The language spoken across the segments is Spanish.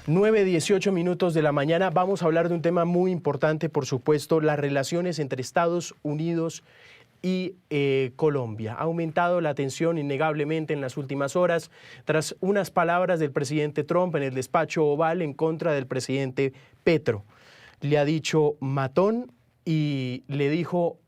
9:18 de la mañana. Vamos a hablar de un tema muy importante, por supuesto, las relaciones entre Estados Unidos y Colombia. Ha aumentado la tensión innegablemente en las últimas horas tras unas palabras del presidente Trump en el despacho Oval en contra del presidente Petro. Le ha dicho matón y le dijo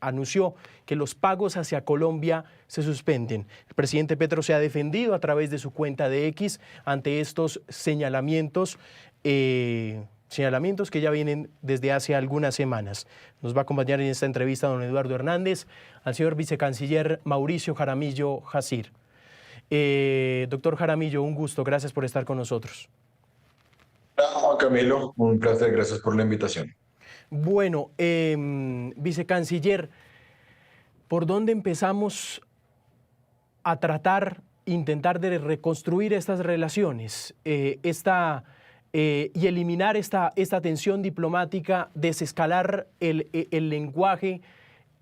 anunció que los pagos hacia Colombia se suspenden. El presidente Petro se ha defendido a través de su cuenta de X ante estos señalamientos que ya vienen desde hace algunas semanas. Nos va a acompañar en esta entrevista don Eduardo Hernández, al señor vicecanciller Mauricio Jaramillo Jacir. Doctor Jaramillo, un gusto, gracias por estar con nosotros. Hola, Juan Camilo, un placer, gracias por la invitación. Bueno, vicecanciller, ¿por dónde empezamos a intentar de reconstruir estas relaciones y eliminar esta tensión diplomática, desescalar el lenguaje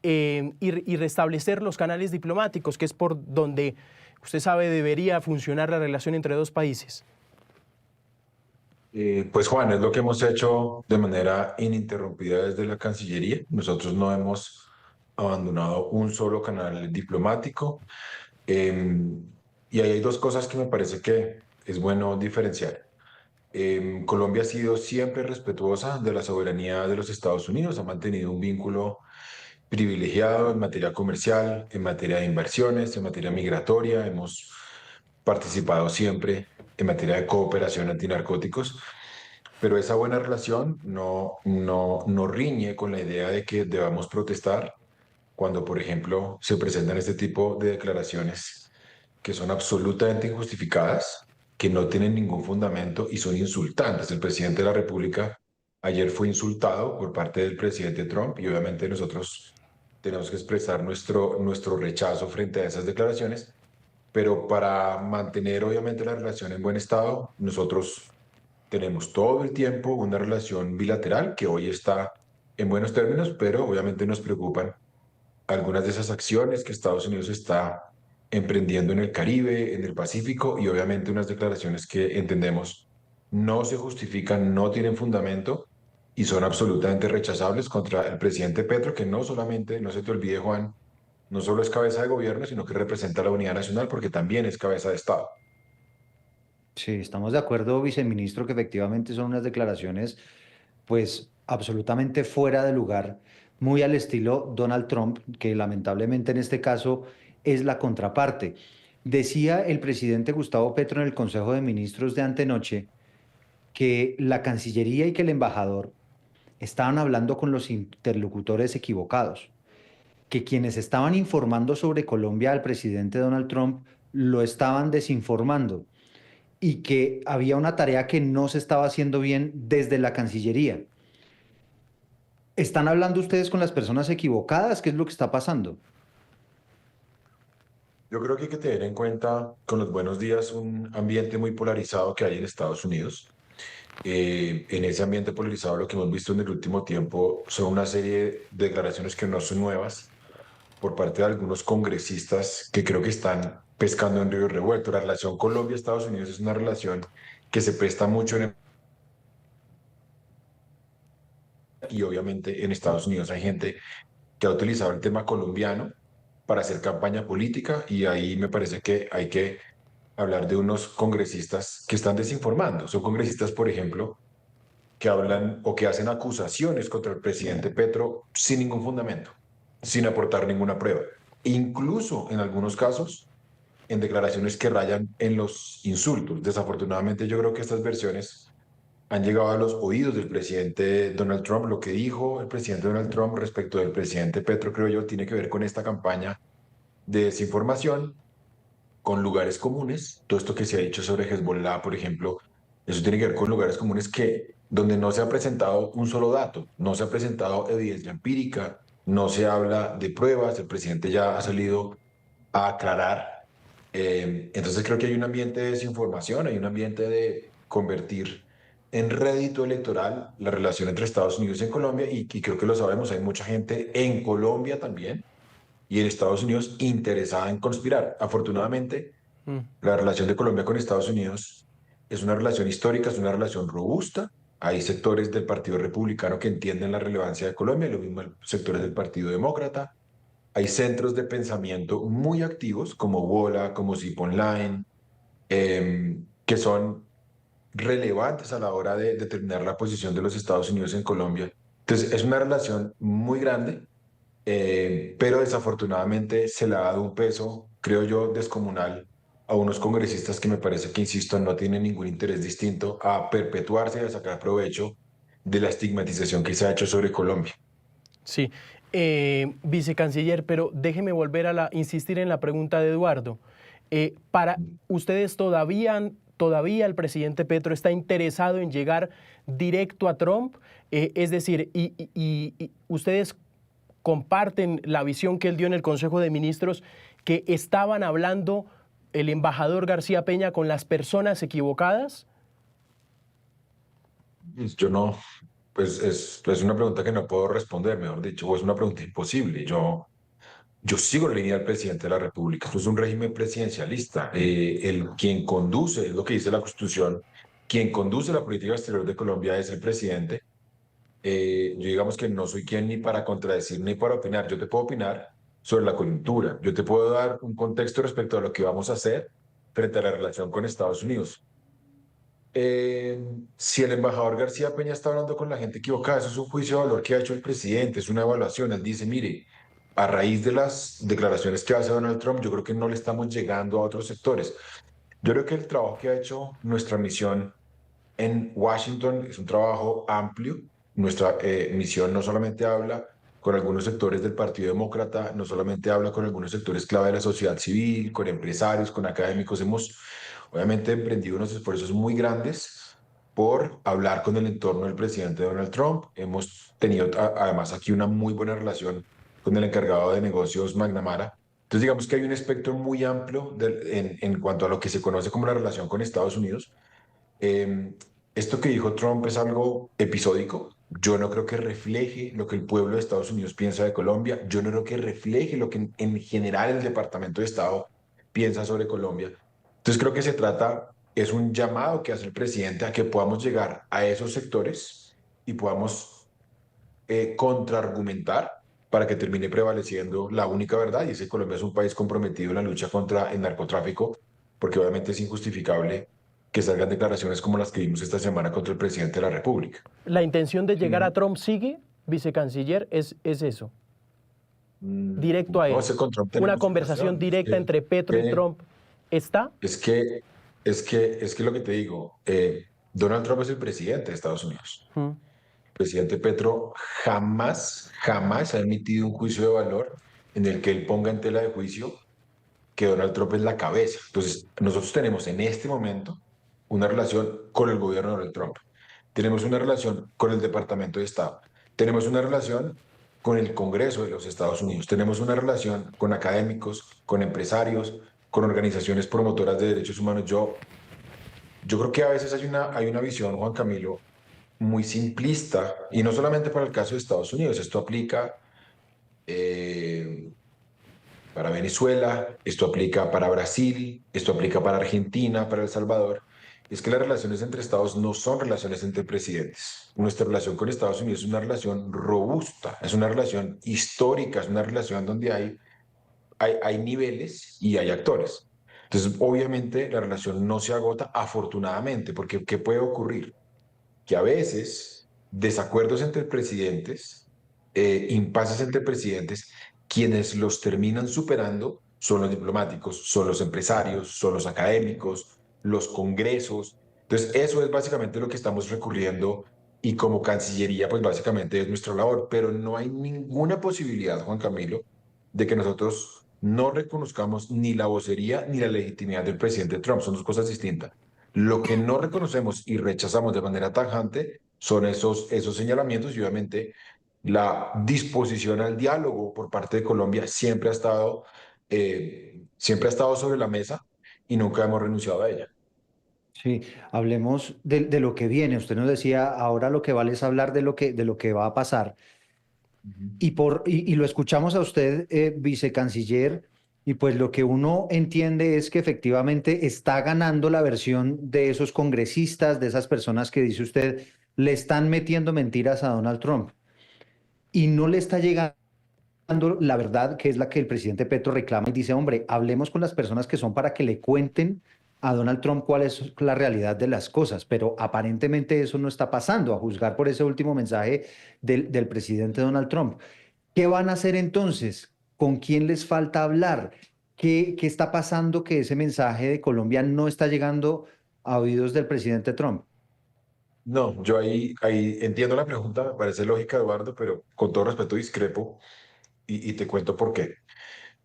y restablecer los canales diplomáticos, que es por donde usted sabe debería funcionar la relación entre dos países? Pues Juan, es lo que hemos hecho de manera ininterrumpida desde la Cancillería. Nosotros no hemos abandonado un solo canal diplomático. Y ahí hay dos cosas que me parece que es bueno diferenciar. Colombia ha sido siempre respetuosa de la soberanía de los Estados Unidos, ha mantenido un vínculo privilegiado en materia comercial, en materia de inversiones, en materia migratoria. Hemos participado siempre en materia de cooperación antinarcóticos, pero esa buena relación no riñe con la idea de que debamos protestar cuando, por ejemplo, se presentan este tipo de declaraciones que son absolutamente injustificadas, que no tienen ningún fundamento y son insultantes. El presidente de la República ayer fue insultado por parte del presidente Trump y obviamente nosotros tenemos que expresar nuestro rechazo frente a esas declaraciones, pero para mantener obviamente la relación en buen estado, nosotros tenemos todo el tiempo una relación bilateral que hoy está en buenos términos, pero obviamente nos preocupan algunas de esas acciones que Estados Unidos está emprendiendo en el Caribe, en el Pacífico, y obviamente unas declaraciones que entendemos no se justifican, no tienen fundamento y son absolutamente rechazables contra el presidente Petro, que no solamente, no se te olvide, Juan, no solo es cabeza de gobierno, sino que representa la unidad nacional porque también es cabeza de Estado. Sí, estamos de acuerdo, viceministro, que efectivamente son unas declaraciones, pues, absolutamente fuera de lugar, muy al estilo Donald Trump, que lamentablemente en este caso es la contraparte. Decía el presidente Gustavo Petro en el Consejo de Ministros de antenoche que la Cancillería y que el embajador estaban hablando con los interlocutores equivocados, que quienes estaban informando sobre Colombia al presidente Donald Trump lo estaban desinformando y que había una tarea que no se estaba haciendo bien desde la Cancillería. ¿Están hablando ustedes con las personas equivocadas? ¿Qué es lo que está pasando? Yo creo que hay que tener en cuenta, con los buenos días, un ambiente muy polarizado que hay en Estados Unidos. En ese ambiente polarizado lo que hemos visto en el último tiempo son una serie de declaraciones que no son nuevas por parte de algunos congresistas que creo que están pescando en río revuelto. La relación Colombia-Estados Unidos es una relación que se presta mucho y obviamente en Estados Unidos hay gente que ha utilizado el tema colombiano para hacer campaña política y ahí me parece que hay que hablar de unos congresistas que están desinformando. Son congresistas, por ejemplo, que hablan o que hacen acusaciones contra el presidente Petro sin ningún fundamento, sin aportar ninguna prueba. Incluso en algunos casos, en declaraciones que rayan en los insultos. Desafortunadamente, yo creo que estas versiones han llegado a los oídos del presidente Donald Trump. Lo que dijo el presidente Donald Trump respecto del presidente Petro, creo yo, tiene que ver con esta campaña de desinformación, con lugares comunes. Todo esto que se ha dicho sobre Hezbollah, por ejemplo, eso tiene que ver con lugares comunes donde no se ha presentado un solo dato, no se ha presentado evidencia empírica, no se habla de pruebas, el presidente ya ha salido a aclarar. Entonces creo que hay un ambiente de desinformación, hay un ambiente de convertir en rédito electoral la relación entre Estados Unidos y Colombia, y creo que lo sabemos, hay mucha gente en Colombia también y en Estados Unidos interesada en conspirar. Afortunadamente, Mm. la relación de Colombia con Estados Unidos es una relación histórica, es una relación robusta. Hay sectores del Partido Republicano que entienden la relevancia de Colombia, lo mismo sectores del Partido Demócrata. Hay centros de pensamiento muy activos como Wola, como Zip Online, que son relevantes a la hora de determinar la posición de los Estados Unidos en Colombia. Entonces, es una relación muy grande, pero desafortunadamente se le ha dado un peso, creo yo, descomunal a unos congresistas que me parece que, insisto, no tienen ningún interés distinto a perpetuarse y a sacar provecho de la estigmatización que se ha hecho sobre Colombia. Sí, vicecanciller, pero déjeme volver a insistir en la pregunta de Eduardo. Para ustedes todavía el presidente Petro está interesado en llegar directo a Trump, es decir, y ustedes comparten la visión que él dio en el Consejo de Ministros, que estaban hablando el embajador García Peña con las personas equivocadas. Yo no, pues es una pregunta que no puedo responder, mejor dicho, o es una pregunta imposible. Yo sigo la línea del presidente de la República. Esto es un régimen presidencialista. Quien conduce, es lo que dice la Constitución, quien conduce la política exterior de Colombia es el presidente. Yo digamos que no soy quien ni para contradecir ni para opinar. Yo te puedo opinar sobre la coyuntura. Yo te puedo dar un contexto respecto a lo que vamos a hacer frente a la relación con Estados Unidos. Si el embajador García Peña está hablando con la gente equivocada, eso es un juicio de valor que ha hecho el presidente, es una evaluación. Él dice, mire, a raíz de las declaraciones que hace Donald Trump, yo creo que no le estamos llegando a otros sectores. Yo creo que el trabajo que ha hecho nuestra misión en Washington es un trabajo amplio. Nuestra misión no solamente habla con algunos sectores del Partido Demócrata, no solamente habla con algunos sectores clave de la sociedad civil, con empresarios, con académicos. Hemos obviamente emprendido unos esfuerzos muy grandes por hablar con el entorno del presidente Donald Trump. Hemos tenido además aquí una muy buena relación con el encargado de negocios McNamara. Entonces digamos que hay un espectro muy amplio en cuanto a lo que se conoce como la relación con Estados Unidos. eh, Esto que dijo Trump es algo episódico. Yo no creo que refleje lo que el pueblo de Estados Unidos piensa de Colombia. Yo no creo que refleje lo que en general el Departamento de Estado piensa sobre Colombia. Entonces creo que se trata, es un llamado que hace el presidente a que podamos llegar a esos sectores y podamos contraargumentar para que termine prevaleciendo la única verdad, y es que Colombia es un país comprometido en la lucha contra el narcotráfico, porque obviamente es injustificable que salgan declaraciones como las que vimos esta semana contra el presidente de la República. ¿La intención de llegar Sí. a Trump sigue, vicecanciller? Es eso, directo a No él. sé, con Trump Una tenemos conversación relación. directa entre Petro y Que- Trump. ¿Está? es que, es que lo que te digo, Donald Trump es el presidente de Estados Unidos. Mm. El presidente Petro jamás ha emitido un juicio de valor en el que él ponga en tela de juicio que Donald Trump es la cabeza. Entonces, nosotros tenemos en este momento una relación con el gobierno de Donald Trump. Tenemos una relación con el Departamento de Estado. Tenemos una relación con el Congreso de los Estados Unidos. Tenemos una relación con académicos, con empresarios, con organizaciones promotoras de derechos humanos. Yo creo que a veces hay una visión, Juan Camilo, muy simplista, y no solamente para el caso de Estados Unidos. Esto aplica eh, para Venezuela, esto aplica para Brasil, esto aplica para Argentina, para El Salvador. Es que las relaciones entre estados no son relaciones entre presidentes. Nuestra relación con Estados Unidos es una relación robusta, es una relación histórica, es una relación donde hay niveles y hay actores. Entonces, obviamente, la relación no se agota, afortunadamente, porque ¿qué puede ocurrir? Que a veces desacuerdos entre presidentes, impases entre presidentes, quienes los terminan superando son los diplomáticos, son los empresarios, son los académicos, los congresos. Entonces, eso es básicamente lo que estamos recurriendo, y como Cancillería, pues básicamente es nuestra labor, pero no hay ninguna posibilidad, Juan Camilo, de que nosotros no reconozcamos ni la vocería ni la legitimidad del presidente Trump. Son dos cosas distintas. Lo que no reconocemos y rechazamos de manera tajante son esos señalamientos, y obviamente la disposición al diálogo por parte de Colombia siempre ha estado sobre la mesa y nunca hemos renunciado a ella. Sí, hablemos de lo que viene. Usted nos decía, ahora lo que vale es hablar de lo que va a pasar. Ujú. Y lo escuchamos a usted, vicecanciller, Y pues lo que uno entiende es que efectivamente está ganando la versión de esos congresistas, de esas personas que dice usted, le están metiendo mentiras a Donald Trump y no le está llegando la verdad, que es la que el presidente Petro reclama y dice, hombre, hablemos con las personas que son para que le cuenten a Donald Trump cuál es la realidad de las cosas, pero aparentemente eso no está pasando, a juzgar por ese último mensaje del presidente Donald Trump. ¿Qué van a hacer entonces? ¿Con quién les falta hablar? ¿Qué está pasando que ese mensaje de Colombia no está llegando a oídos del presidente Trump? No, yo ahí entiendo la pregunta, me parece lógica, Eduardo, pero con todo respeto discrepo y te cuento por qué.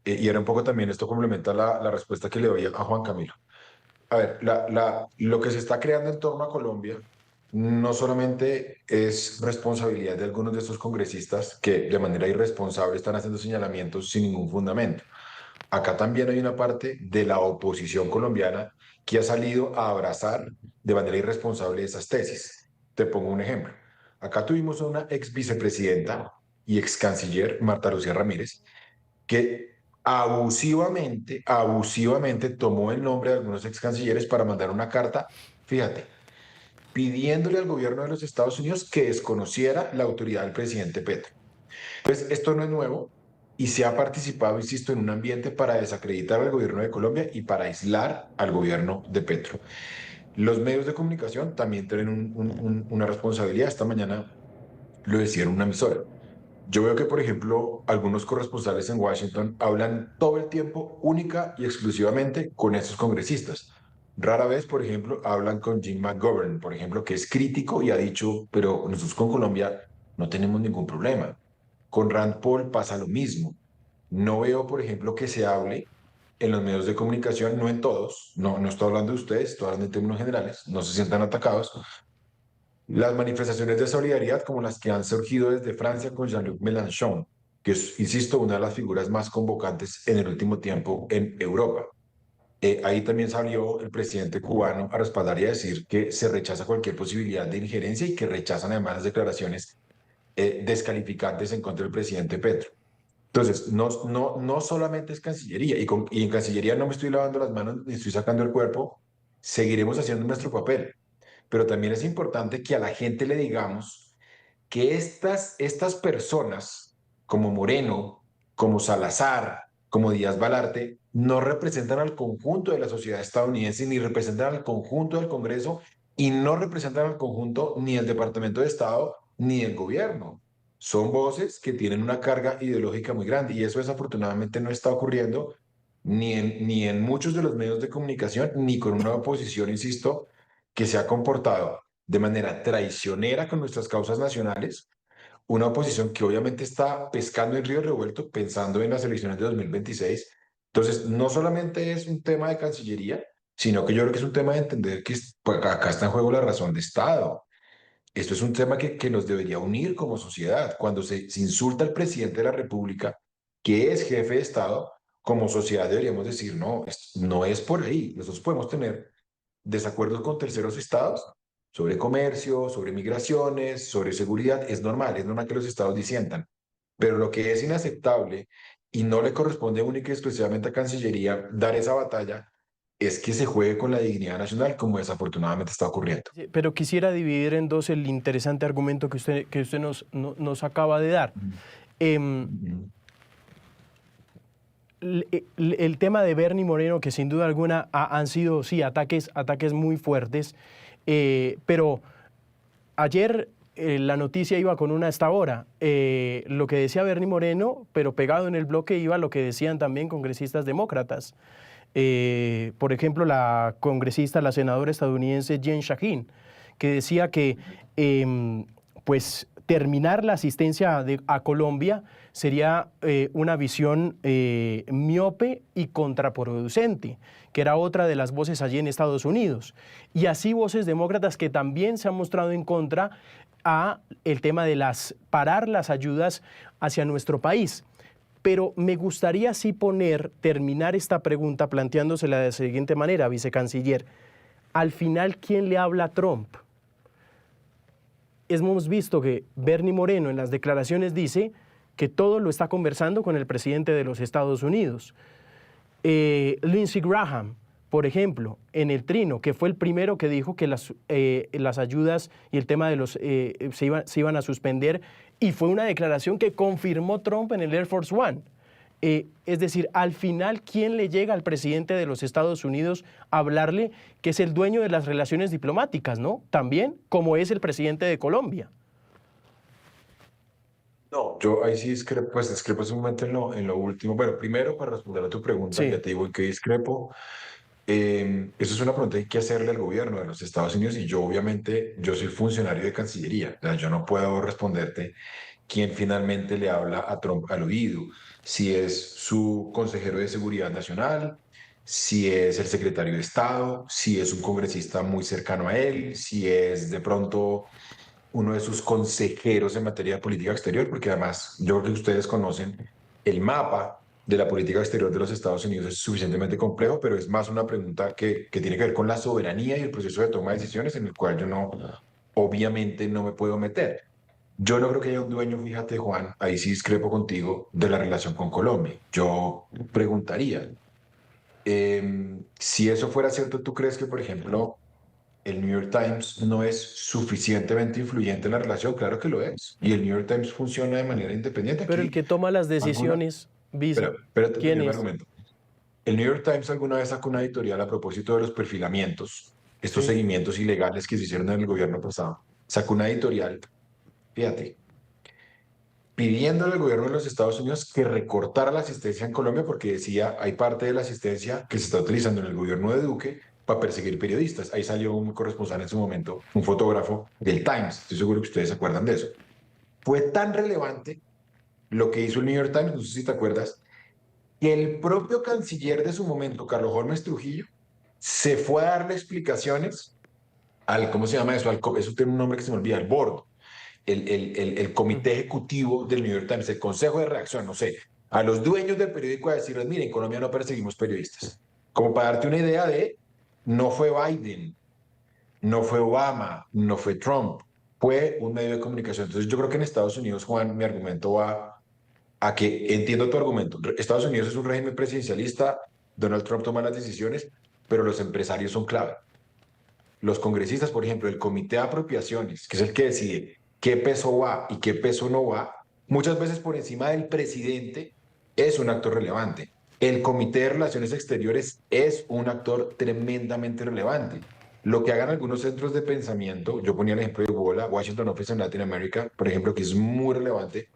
Y era un poco también, esto complementa la respuesta que le doy a Juan Camilo. A ver, lo que se está creando en torno a Colombia no solamente es responsabilidad de algunos de estos congresistas que de manera irresponsable están haciendo señalamientos sin ningún fundamento. Acá también hay una parte de la oposición colombiana que ha salido a abrazar de manera irresponsable esas tesis. Te pongo un ejemplo. Acá tuvimos a una ex vicepresidenta y ex canciller, Marta Lucía Ramírez, que abusivamente tomó el nombre de algunos ex cancilleres para mandar una carta, fíjate, pidiéndole al gobierno de los Estados Unidos que desconociera la autoridad del presidente Petro. Entonces, esto no es nuevo y se ha participado, insisto, en un ambiente para desacreditar al gobierno de Colombia y para aislar al gobierno de Petro. Los medios de comunicación también tienen una responsabilidad. Esta mañana lo decía en una emisora. Yo veo que, por ejemplo, algunos corresponsales en Washington hablan todo el tiempo única y exclusivamente con esos congresistas. Rara vez, por ejemplo, hablan con Jim McGovern, por ejemplo, que es crítico y ha dicho, pero nosotros con Colombia no tenemos ningún problema. Con Rand Paul pasa lo mismo. No veo, por ejemplo, que se hable en los medios de comunicación, no en todos, no estoy hablando de ustedes, estoy hablando en términos generales, no se sientan atacados, las manifestaciones de solidaridad como las que han surgido desde Francia con Jean-Luc Mélenchon, que es, insisto, una de las figuras más convocantes en el último tiempo en Europa. Ahí también salió el presidente cubano a respaldar y a decir que se rechaza cualquier posibilidad de injerencia y que rechazan además las declaraciones descalificantes en contra del presidente Petro. Entonces, no solamente es Cancillería, y en Cancillería no me estoy lavando las manos ni estoy sacando el cuerpo, seguiremos haciendo nuestro papel, pero también es importante que a la gente le digamos que estas personas, como Moreno, como Salazar, como Díaz Balarte, no representan al conjunto de la sociedad estadounidense, ni representan al conjunto del Congreso, y no representan al conjunto ni el Departamento de Estado, ni el gobierno. Son voces que tienen una carga ideológica muy grande, y eso desafortunadamente no está ocurriendo ni en muchos de los medios de comunicación, ni con una oposición, insisto, que se ha comportado de manera traicionera con nuestras causas nacionales, una oposición que obviamente está pescando en río revuelto pensando en las elecciones de 2026. Entonces, no solamente es un tema de Cancillería, sino que yo creo que es un tema de entender que pues, acá está en juego la razón de Estado. Esto es un tema que nos debería unir como sociedad. Cuando se insulta al presidente de la República, que es jefe de Estado, como sociedad deberíamos decir, no, no es por ahí. Nosotros podemos tener desacuerdos con terceros estados sobre comercio, sobre migraciones, sobre seguridad. Es normal que los estados disientan. Pero lo que es inaceptable y no le corresponde única y exclusivamente a Cancillería dar esa batalla es que se juegue con la dignidad nacional como desafortunadamente está ocurriendo. Sí, pero quisiera dividir en dos el interesante argumento que usted nos acaba de dar. El tema de Bernie Moreno, que sin duda alguna han sido, sí, ataques muy fuertes, pero ayer la noticia iba con una hasta ahora. Lo que decía Bernie Moreno, pero pegado en el bloque iba lo que decían también congresistas demócratas. Por ejemplo, la senadora estadounidense Jen Shaheen, que decía que pues terminar la asistencia a Colombia sería una visión miope y contraproducente, que era otra de las voces allí en Estados Unidos. Y así voces demócratas que también se han mostrado en contra a el tema de parar las ayudas hacia nuestro país. Pero me gustaría sí terminar esta pregunta planteándosela de la siguiente manera, vicecanciller. Al final, ¿quién le habla a Trump? Hemos visto que Bernie Moreno en las declaraciones dice que todo lo está conversando con el presidente de los Estados Unidos. Lindsey Graham, por ejemplo, en el Trino, que fue el primero que dijo que las ayudas y el tema de los se iban a suspender, y fue una declaración que confirmó Trump en el Air Force One. Es decir, al final, ¿quién le llega al presidente de los Estados Unidos a hablarle que es el dueño de las relaciones diplomáticas, ¿no? También, como es el presidente de Colombia. No, yo ahí sí discrepo, pues discrepo un momento en lo último. Bueno, primero para responder a tu pregunta, Sí, ya te digo en qué discrepo. Eso es una pregunta que hay que hacerle al gobierno de los Estados Unidos y yo obviamente, yo soy funcionario de Cancillería, o sea, yo no puedo responderte quién finalmente le habla a Trump al oído, si es su consejero de Seguridad Nacional, si es el secretario de Estado, si es un congresista muy cercano a él, si es de pronto uno de sus consejeros en materia de política exterior, porque además yo creo que ustedes conocen el mapa de la política exterior de los Estados Unidos es suficientemente complejo, pero es más una pregunta que tiene que ver con la soberanía y el proceso de toma de decisiones en el cual yo no, obviamente no me puedo meter. Yo no creo que haya un dueño, fíjate Juan, ahí sí discrepo contigo de la relación con Colombia. Yo preguntaría, si eso fuera cierto, ¿tú crees que, por ejemplo, el New York Times no es suficientemente influyente en la relación? Claro que lo es. Y el New York Times funciona de manera independiente. pero el Aquí, que toma las alguna... decisiones, vice, Espérate, ¿quién termino mi es? argumento. El New York Times alguna vez sacó una editorial a propósito de los perfilamientos, estos Sí, seguimientos ilegales que se hicieron en el gobierno pasado. Sacó una editorial, fíjate, pidiéndole al gobierno de los Estados Unidos que recortara la asistencia en Colombia porque decía, hay parte de la asistencia que se está utilizando en el gobierno de Duque para perseguir periodistas. Ahí salió un corresponsal en su momento, un fotógrafo del Times, estoy seguro que ustedes se acuerdan de eso. Fue tan relevante lo que hizo el New York Times, no sé si te acuerdas, que el propio canciller de su momento, Carlos Holmes Trujillo, se fue a darle explicaciones al, ¿cómo se llama eso? Eso tiene un nombre que se me olvida, el board, el comité ejecutivo del New York Times, el consejo de redacción, no sé, a los dueños del periódico a decirles, miren, en Colombia no perseguimos periodistas. Como para darte una idea de, no fue Biden, no fue Obama, no fue Trump, fue un medio de comunicación. Entonces yo creo que en Estados Unidos, Juan, mi argumento va a que, entiendo tu argumento, Estados Unidos es un régimen presidencialista, Donald Trump toma las decisiones, pero los empresarios son clave. Los congresistas, por ejemplo, el comité de apropiaciones, que es el que decide qué peso va y qué peso no va, muchas veces por encima del presidente, es un actor relevante. El comité de relaciones exteriores es un actor tremendamente relevante. Lo que hagan algunos centros de pensamiento, yo ponía el ejemplo de WOLA, Washington Office on Latin America, por ejemplo, que es muy relevante,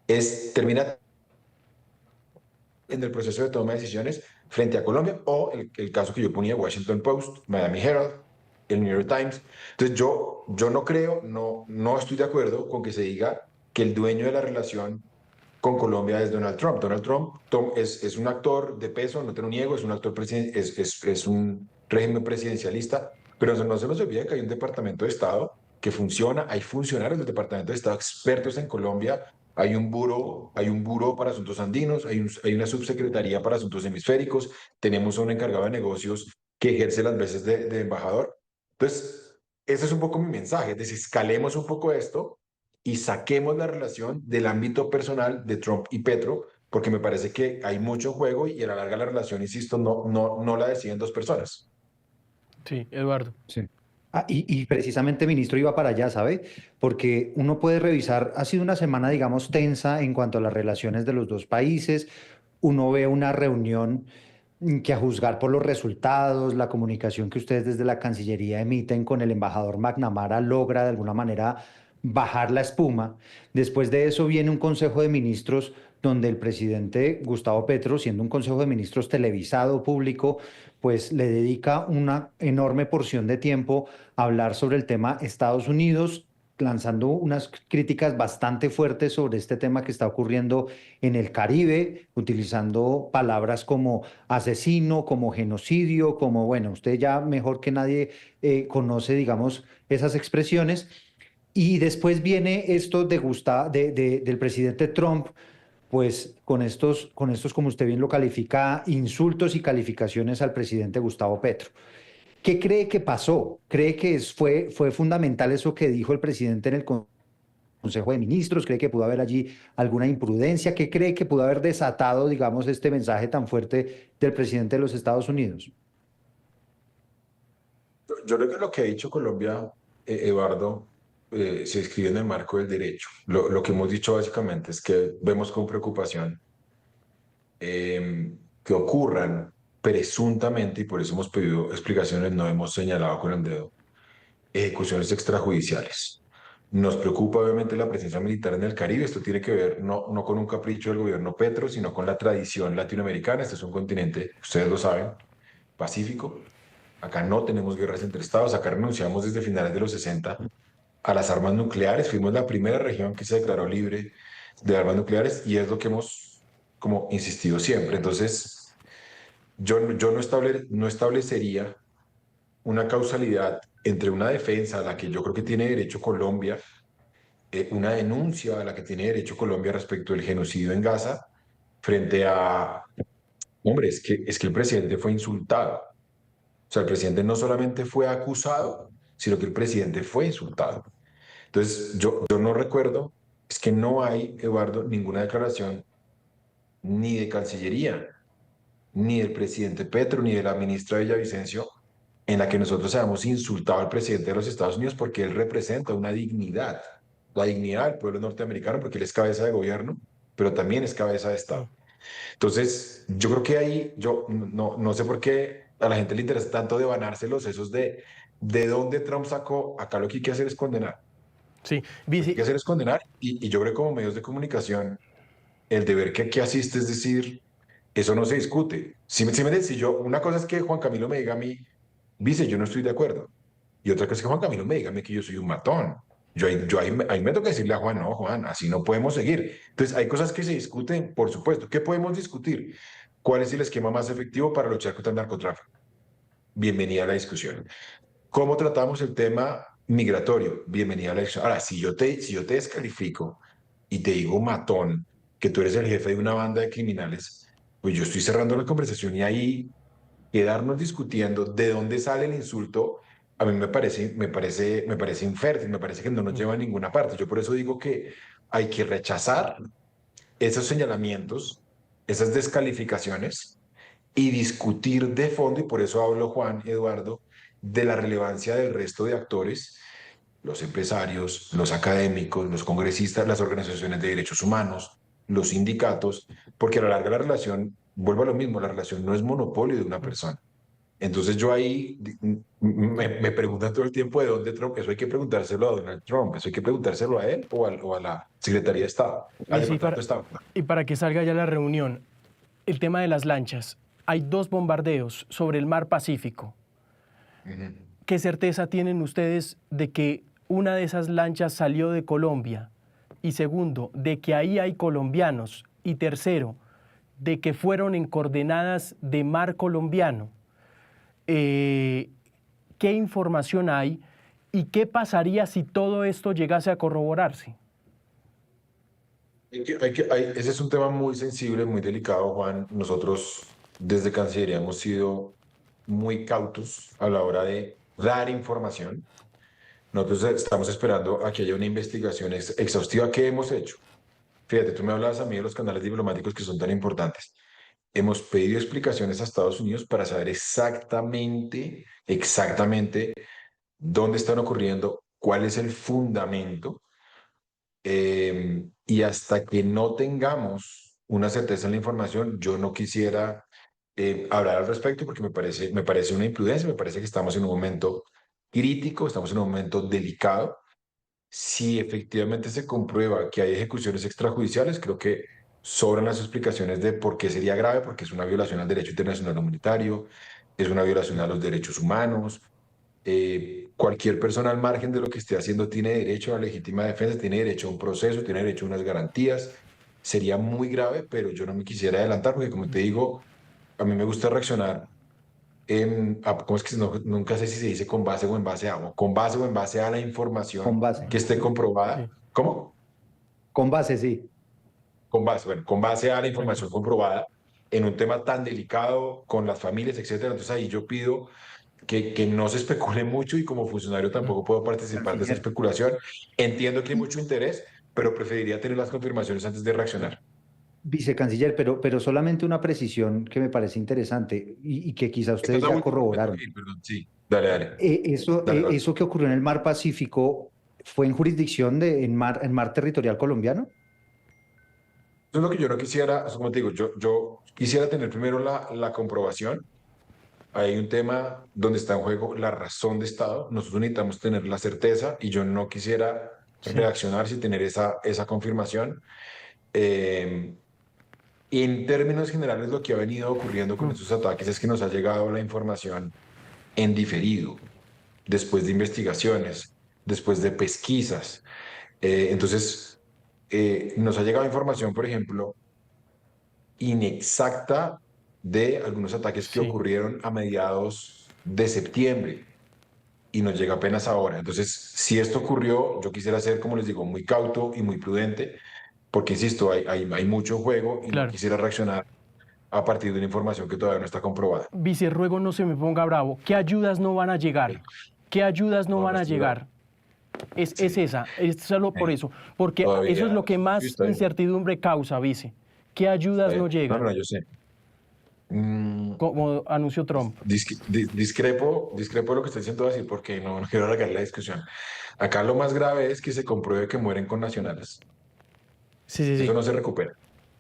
es termina en el proceso de toma de decisiones frente a Colombia, o el caso que yo ponía, Washington Post, Miami Herald, el New York Times. Entonces yo no creo, no estoy de acuerdo con que se diga que el dueño de la relación con Colombia es Donald Trump. Donald Trump es un actor de peso, no te lo niego, es un actor es un régimen presidencialista, pero no se nos olvide que hay un departamento de Estado que funciona, hay funcionarios del departamento de Estado expertos en Colombia, hay un buró para asuntos andinos, hay una subsecretaría para asuntos hemisféricos, tenemos un encargado de negocios que ejerce las veces de embajador. Entonces, ese es un poco mi mensaje, desescalemos un poco esto y saquemos la relación del ámbito personal de Trump y Petro, porque me parece que hay mucho juego y a la larga la relación, insisto, no la deciden dos personas. sí, Eduardo. Sí. Y precisamente, ministro, iba para allá, ¿sabe? Porque uno puede revisar, ha sido una semana, digamos, tensa en cuanto a las relaciones de los dos países. Uno ve una reunión que a juzgar por los resultados, la comunicación que ustedes desde la Cancillería emiten con el embajador McNamara logra de alguna manera bajar la espuma. Después de eso viene un Consejo de Ministros donde el presidente Gustavo Petro, siendo un Consejo de Ministros televisado, público, pues le dedica una enorme porción de tiempo a hablar sobre el tema Estados Unidos, lanzando unas críticas bastante fuertes sobre este tema que está ocurriendo en el Caribe, utilizando palabras como asesino, como genocidio, como, bueno, usted ya mejor que nadie conoce, digamos, esas expresiones. Y después viene esto del presidente Trump, pues con estos, como usted bien lo califica, insultos y calificaciones al presidente Gustavo Petro. ¿Qué cree que pasó? ¿Cree que fue fundamental eso que dijo el presidente en el Consejo de Ministros? ¿Cree que pudo haber allí alguna imprudencia? ¿Qué cree que pudo haber desatado, digamos, este mensaje tan fuerte del presidente de los Estados Unidos? Yo creo que lo que ha dicho Colombia, Eduardo, se escribe en el marco del derecho. Lo que hemos dicho básicamente es que vemos con preocupación que ocurran presuntamente, y por eso hemos pedido explicaciones, no hemos señalado con el dedo, ejecuciones extrajudiciales. Nos preocupa obviamente la presencia militar en el Caribe. Esto tiene que ver no con un capricho del gobierno Petro, sino con la tradición latinoamericana. Este es un continente, ustedes lo saben, pacífico. Acá no tenemos guerras entre estados. Acá renunciamos desde finales de los 60 a las armas nucleares. Fuimos la primera región que se declaró libre de armas nucleares y es lo que hemos como insistido siempre. Entonces, yo no establecería una causalidad entre una defensa a la que yo creo que tiene derecho Colombia, una denuncia a la que tiene derecho Colombia respecto del genocidio en Gaza, frente a, hombre, es que el presidente fue insultado. O sea, el presidente no solamente fue acusado, sino que el presidente fue insultado. Entonces, yo no recuerdo, es que no hay, Eduardo, ninguna declaración ni de Cancillería, ni del presidente Petro, ni de la ministra Villavicencio, en la que nosotros hayamos insultado al presidente de los Estados Unidos porque él representa una dignidad, la dignidad del pueblo norteamericano, porque él es cabeza de gobierno, pero también es cabeza de Estado. Entonces, yo creo que ahí, yo no sé por qué a la gente le interesa tanto devanarse los sesos de dónde Trump sacó. Acá lo que hay que hacer es condenar. Sí, Lo que hay que hacer es condenar y yo creo que como medios de comunicación, el deber que aquí asiste es decir, eso no se discute. Si yo, una cosa es que Juan Camilo me diga a mí, vice, yo no estoy de acuerdo. Y otra cosa es que Juan Camilo me diga a mí que yo soy un matón. Ahí me toca decirle a Juan, no, Juan, así no podemos seguir. Entonces, hay cosas que se discuten, por supuesto. ¿Qué podemos discutir? ¿Cuál es el esquema más efectivo para luchar contra el narcotráfico? Bienvenida a la discusión. ¿Cómo tratamos el tema migratorio? Bienvenida a la discusión. Ahora, si yo te descalifico y te digo matón, que tú eres el jefe de una banda de criminales, pues yo estoy cerrando la conversación y ahí quedarnos discutiendo de dónde sale el insulto, a mí me parece infértil, me parece que no nos lleva a ninguna parte. Yo por eso digo que hay que rechazar esos señalamientos, esas descalificaciones y discutir de fondo, y por eso hablo, Juan, Eduardo, de la relevancia del resto de actores, los empresarios, los académicos, los congresistas, las organizaciones de derechos humanos, los sindicatos, porque a la larga la relación, vuelvo a lo mismo, la relación no es monopolio de una persona. Entonces yo ahí me preguntan todo el tiempo de dónde Trump, eso hay que preguntárselo a Donald Trump, eso hay que preguntárselo a él o a la Secretaría de Estado, al Vice, Departamento de Estado. y para que salga ya la reunión, el tema de las lanchas. Hay 2 bombardeos sobre el mar Pacífico. Ujú. ¿Qué certeza tienen ustedes de que una de esas lanchas salió de Colombia? Y segundo, de que ahí hay colombianos. Y tercero, de que fueron en coordenadas de mar colombiano. ¿Qué información hay y qué pasaría si todo esto llegase a corroborarse? Ese es un tema muy sensible, muy delicado, Juan. Nosotros desde Cancillería hemos sido muy cautos a la hora de dar información. Nosotros estamos esperando a que haya una investigación exhaustiva. ¿Qué hemos hecho? Fíjate, tú me hablabas a mí de los canales diplomáticos que son tan importantes. Hemos pedido explicaciones a Estados Unidos para saber exactamente dónde están ocurriendo, cuál es el fundamento, y hasta que no tengamos una certeza en la información, yo no quisiera hablar al respecto porque me parece una imprudencia, me parece que estamos en un momento crítico, estamos en un momento delicado. Si efectivamente se comprueba que hay ejecuciones extrajudiciales, creo que sobran las explicaciones de por qué sería grave, porque es una violación al derecho internacional humanitario, es una violación a los derechos humanos. Cualquier persona al margen de lo que esté haciendo tiene derecho a la legítima defensa, tiene derecho a un proceso, tiene derecho a unas garantías. Sería muy grave, pero yo no me quisiera adelantar porque, como te digo, a mí me gusta reaccionar ¿cómo es que nunca sé si se dice con base o en base a, o con base o en base a la Con información base. que esté comprobada? Sí, ¿Cómo? Con base, sí. Con base, bueno, con base a la correcto. información comprobada en un tema tan delicado con las familias, etcétera. Entonces ahí yo pido que no se especule mucho y como funcionario tampoco puedo participar de esa Canciller. especulación. Entiendo que hay mucho interés, pero preferiría tener las confirmaciones antes de reaccionar. Vicecanciller, pero solamente una precisión que me parece interesante y que quizá Esta es ustedes la ya última, me tengo corroboraron. que ir, perdón. Sí, dale, dale, dale, Rolf. Eso que ocurrió en el mar Pacífico fue en jurisdicción en mar territorial colombiano. Eso es lo que yo no quisiera, como te digo, yo quisiera tener primero la comprobación. Hay un tema donde está en juego la razón de Estado. Nosotros necesitamos tener la certeza y yo no quisiera Sí, reaccionar sin tener esa confirmación. Eh, y en términos generales, lo que ha venido ocurriendo con mm, esos ataques es que nos ha llegado la información en diferido, después de investigaciones, después de pesquisas. Entonces, nos ha llegado información, por ejemplo, inexacta de algunos ataques que sí. ocurrieron a mediados de septiembre y nos llega apenas ahora. Entonces, si esto ocurrió, yo quisiera ser, como les digo, muy cauto y muy prudente, porque, insisto, hay mucho juego y no Claro. quisiera reaccionar a partir de una información que todavía no está comprobada. Vicerruego, no se me ponga bravo. ¿Qué ayudas no van a llegar? ¿Qué ayudas no No, no van a estoy bravo. llegar? Es Sí, esa, es solo por eso. Porque eso es todavía. lo que Sí, más está bien. incertidumbre causa, vice. ¿Qué Está ayudas no bien. No, no, llegan? no, yo sé. Mm, Como anunció Trump. discrepo de lo que está diciendo así porque no quiero alargar la discusión. Acá lo más grave es que se compruebe que mueren con nacionales. Sí, sí, Eso sí, no se recupera.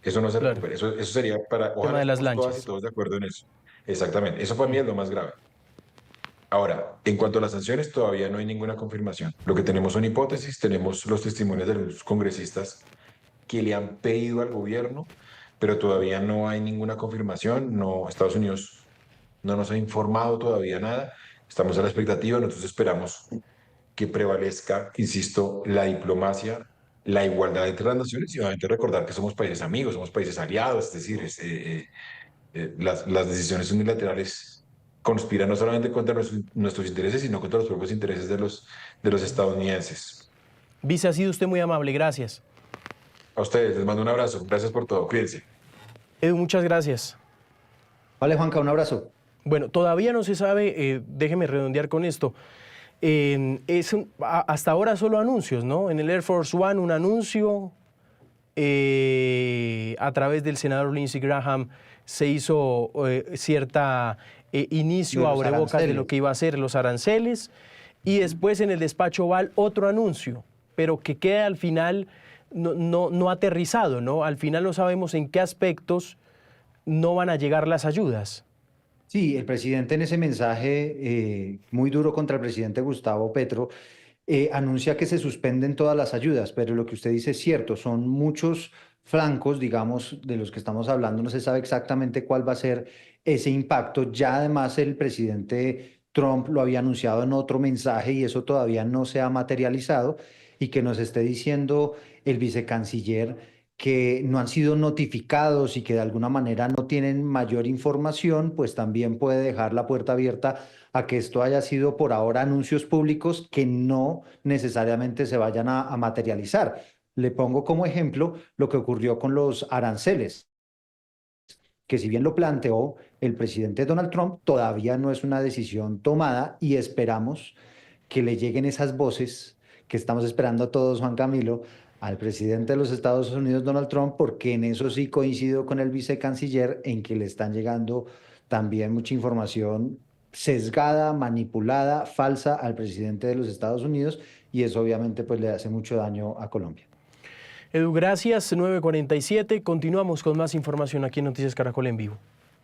Eso no se claro. recupera. Eso sería para, Tema ojalá de las estemos todas y lanchas. todos de acuerdo en eso. Exactamente. Eso para mí Mm. es lo más grave. Ahora, en cuanto a las sanciones, todavía no hay ninguna confirmación. Lo que tenemos son hipótesis, tenemos los testimonios de los congresistas que le han pedido al gobierno, pero todavía no hay ninguna confirmación. No, Estados Unidos no nos ha informado todavía nada. Estamos a la expectativa, nosotros esperamos que prevalezca, insisto, la diplomacia, la igualdad entre las naciones y obviamente recordar que somos países amigos, somos países aliados, es decir, las decisiones unilaterales conspiran no solamente contra nuestros intereses, sino contra los propios intereses de los estadounidenses. Vice, ha sido usted muy amable, gracias. A ustedes les mando un abrazo, gracias por todo, cuídense. Edu, muchas gracias. Vale, Juanca, un abrazo. Bueno, todavía no se sabe, déjeme redondear con esto. Hasta ahora solo anuncios, ¿no? En el Air Force One un anuncio, a través del senador Lindsey Graham se hizo cierta Lo inicio, de los abrebocas de lo aranceles. que iba a ser los aranceles, y después en el despacho Oval otro anuncio, pero que queda al final no aterrizado, ¿no? Al final no sabemos en qué aspectos no van a llegar las ayudas. Sí, el presidente en ese mensaje muy duro contra el presidente Gustavo Petro anuncia que se suspenden todas las ayudas, pero lo que usted dice es cierto, son muchos flancos, digamos, de los que estamos hablando, no se sabe exactamente cuál va a ser ese impacto. Ya además el presidente Trump lo había anunciado en otro mensaje y eso todavía no se ha materializado y que nos esté diciendo el vicecanciller que no han sido notificados y que de alguna manera no tienen mayor información, pues también puede dejar la puerta abierta a que esto haya sido por ahora anuncios públicos que no necesariamente se vayan a materializar. Le pongo como ejemplo lo que ocurrió con los aranceles, que si bien lo planteó el presidente Donald Trump, todavía no es una decisión tomada y esperamos que le lleguen esas voces que estamos esperando todos, Juan Camilo, al presidente de los Estados Unidos, Donald Trump, porque en eso sí coincido con el vicecanciller en que le están llegando también mucha información sesgada, manipulada, falsa al presidente de los Estados Unidos y eso obviamente pues le hace mucho daño a Colombia. Edu, gracias, 9:47. Continuamos con más información aquí en Noticias Caracol en vivo.